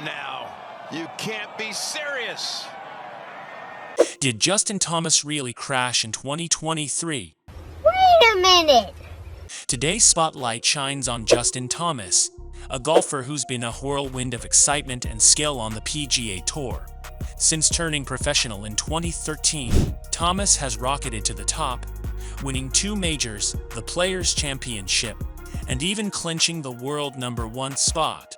on now. You can't be serious. Did Justin Thomas really crash in 2023? Wait a minute! Today's spotlight shines on Justin Thomas, a golfer who's been a whirlwind of excitement and skill on the PGA Tour. Since turning professional in 2013, Thomas has rocketed to the top, winning 2 majors, the Players' Championship, and even clinching the world #1 spot.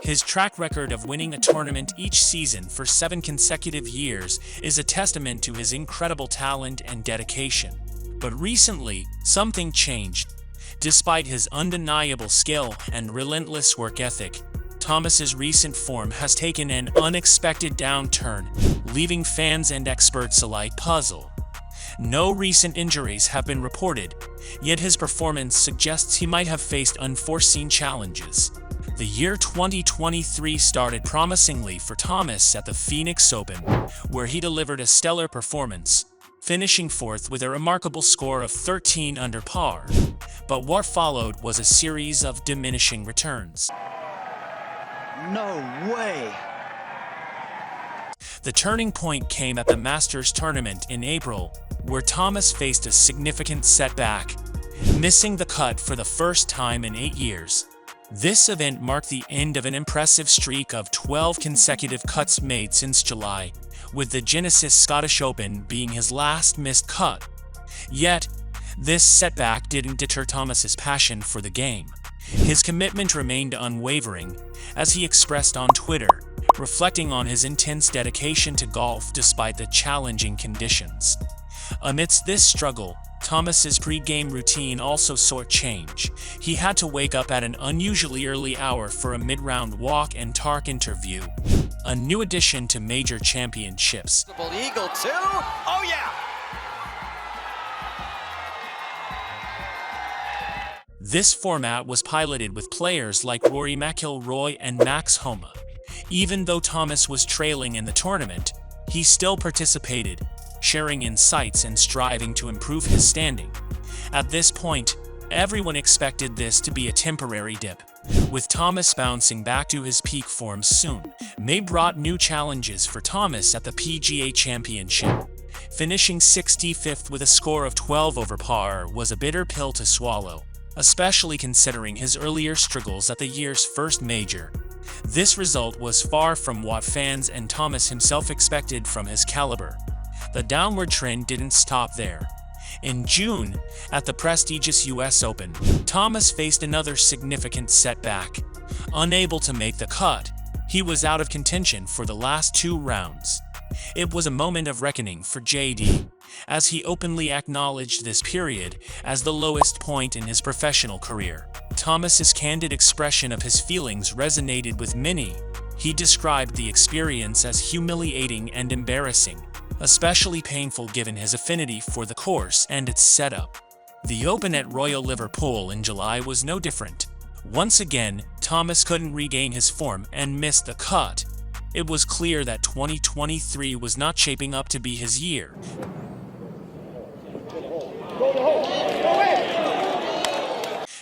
His track record of winning a tournament each season for 7 consecutive years is a testament to his incredible talent and dedication. But recently, something changed. Despite his undeniable skill and relentless work ethic, Thomas's recent form has taken an unexpected downturn, leaving fans and experts alike puzzled. No recent injuries have been reported, yet his performance suggests he might have faced unforeseen challenges. The year 2023 started promisingly for Thomas at the Phoenix Open, where he delivered a stellar performance, finishing 4th with a remarkable score of 13 under par. But what followed was a series of diminishing returns. No way. The turning point came at the Masters tournament in April, where Thomas faced a significant setback, missing the cut for the first time in 8 years. This event marked the end of an impressive streak of 12 consecutive cuts made since July, with the Genesis Scottish Open being his last missed cut. Yet, this setback didn't deter Thomas's passion for the game. His commitment remained unwavering, as he expressed on Twitter, reflecting on his intense dedication to golf despite the challenging conditions. Amidst this struggle, Thomas's pre-game routine also saw a change. He had to wake up at an unusually early hour for a mid-round walk and talk interview, a new addition to major championships. Eagle too? Oh yeah! This format was piloted with players like Rory McIlroy and Max Homa. Even though Thomas was trailing in the tournament, he still participated, sharing insights and striving to improve his standing. At this point, everyone expected this to be a temporary dip. With Thomas bouncing back to his peak form soon, May brought new challenges for Thomas at the PGA Championship. Finishing 65th with a score of 12 over par was a bitter pill to swallow, especially considering his earlier struggles at the year's first major. This result was far from what fans and Thomas himself expected from his caliber. The downward trend didn't stop there. In June, at the prestigious US Open, Thomas faced another significant setback. Unable to make the cut, he was out of contention for the last 2 rounds. It was a moment of reckoning for JD, as he openly acknowledged this period as the lowest point in his professional career. Thomas's candid expression of his feelings resonated with many. He described the experience as humiliating and embarrassing, especially painful given his affinity for the course and its setup. The Open at Royal Liverpool in July was no different. Once again, Thomas couldn't regain his form and missed the cut. It was clear that 2023 was not shaping up to be his year.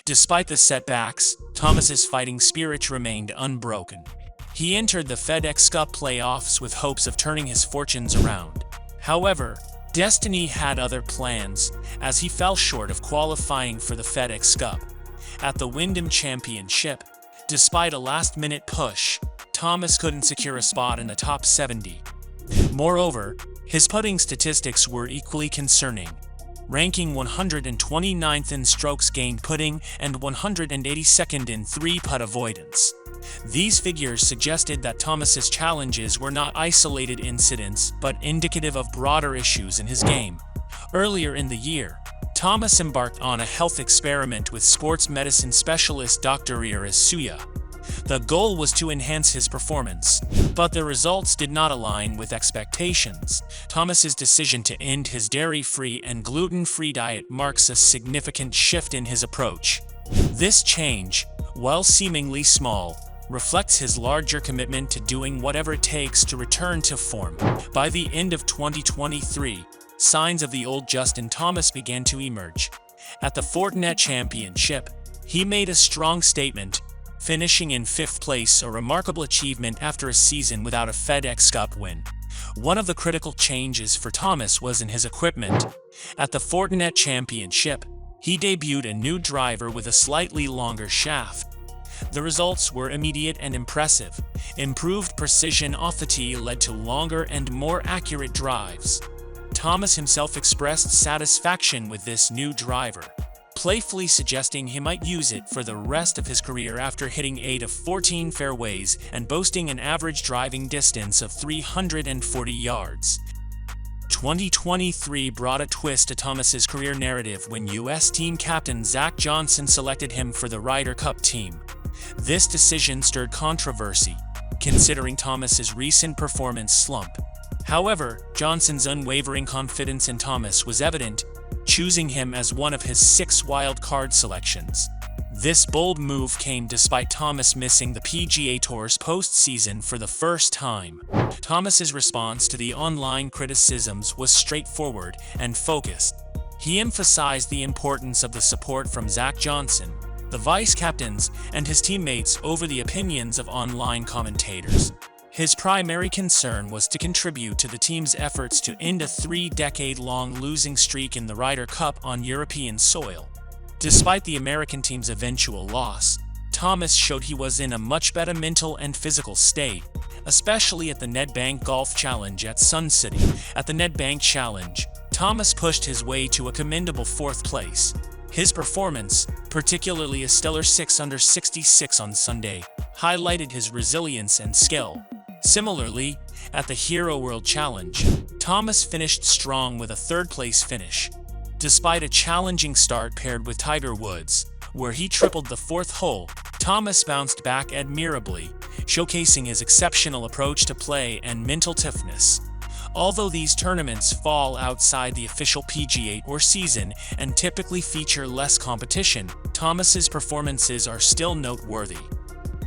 Despite the setbacks, Thomas's fighting spirit remained unbroken. He entered the FedEx Cup playoffs with hopes of turning his fortunes around. However, destiny had other plans, as he fell short of qualifying for the FedEx Cup. At the Wyndham Championship, despite a last-minute push, Thomas couldn't secure a spot in the top 70. Moreover, his putting statistics were equally concerning, ranking 129th in strokes gained putting and 182nd in 3-putt avoidance. These figures suggested that Thomas's challenges were not isolated incidents but indicative of broader issues in his game. Earlier in the year, Thomas embarked on a health experiment with sports medicine specialist Dr. Ryder. The goal was to enhance his performance, but the results did not align with expectations. Thomas's decision to end his dairy-free and gluten-free diet marks a significant shift in his approach. This change, while seemingly small, reflects his larger commitment to doing whatever it takes to return to form. By the end of 2023, signs of the old Justin Thomas began to emerge. At the Fortinet Championship, he made a strong statement, finishing in 5th place, a remarkable achievement after a season without a FedEx Cup win. One of the critical changes for Thomas was in his equipment. At the Fortinet Championship, he debuted a new driver with a slightly longer shaft. The results were immediate and impressive. Improved precision off the tee led to longer and more accurate drives. Thomas himself expressed satisfaction with this new driver, playfully suggesting he might use it for the rest of his career after hitting 8 of 14 fairways and boasting an average driving distance of 340 yards. 2023 brought a twist to Thomas's career narrative when U.S. team captain Zach Johnson selected him for the Ryder Cup team. This decision stirred controversy, considering Thomas's recent performance slump. However, Johnson's unwavering confidence in Thomas was evident, choosing him as one of his 6 wild-card selections. This bold move came despite Thomas missing the PGA Tour's postseason for the first time. Thomas's response to the online criticisms was straightforward and focused. He emphasized the importance of the support from Zach Johnson, the vice-captains, and his teammates over the opinions of online commentators. His primary concern was to contribute to the team's efforts to end a 3-decade-long losing streak in the Ryder Cup on European soil. Despite the American team's eventual loss, Thomas showed he was in a much better mental and physical state, especially at the Nedbank Golf Challenge at Sun City. At the Nedbank Challenge, Thomas pushed his way to a commendable 4th place. His performance, particularly a stellar 6 under 66 on Sunday, highlighted his resilience and skill. Similarly, at the Hero World Challenge, Thomas finished strong with a 3rd-place finish. Despite a challenging start paired with Tiger Woods, where he tripled the 4th hole, Thomas bounced back admirably, showcasing his exceptional approach to play and mental toughness. Although these tournaments fall outside the official PGA Tour season and typically feature less competition, Thomas's performances are still noteworthy.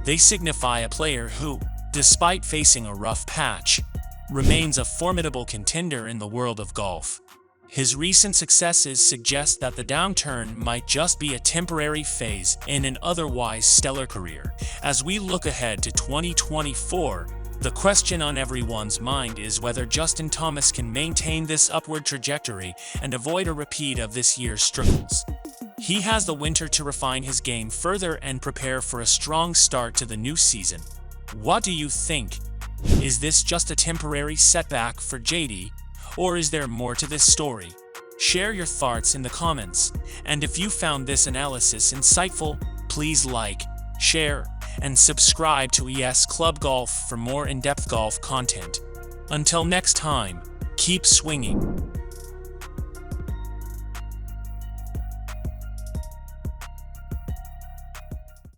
They signify a player who, despite facing a rough patch, remains a formidable contender in the world of golf. His recent successes suggest that the downturn might just be a temporary phase in an otherwise stellar career. As we look ahead to 2024, the question on everyone's mind is whether Justin Thomas can maintain this upward trajectory and avoid a repeat of this year's struggles. He has the winter to refine his game further and prepare for a strong start to the new season. What do you think? Is this just a temporary setback for JD, or is there more to this story? Share your thoughts in the comments, and if you found this analysis insightful, please like, share, and subscribe to ES Club Golf for more in-depth golf content. Until next time, keep swinging.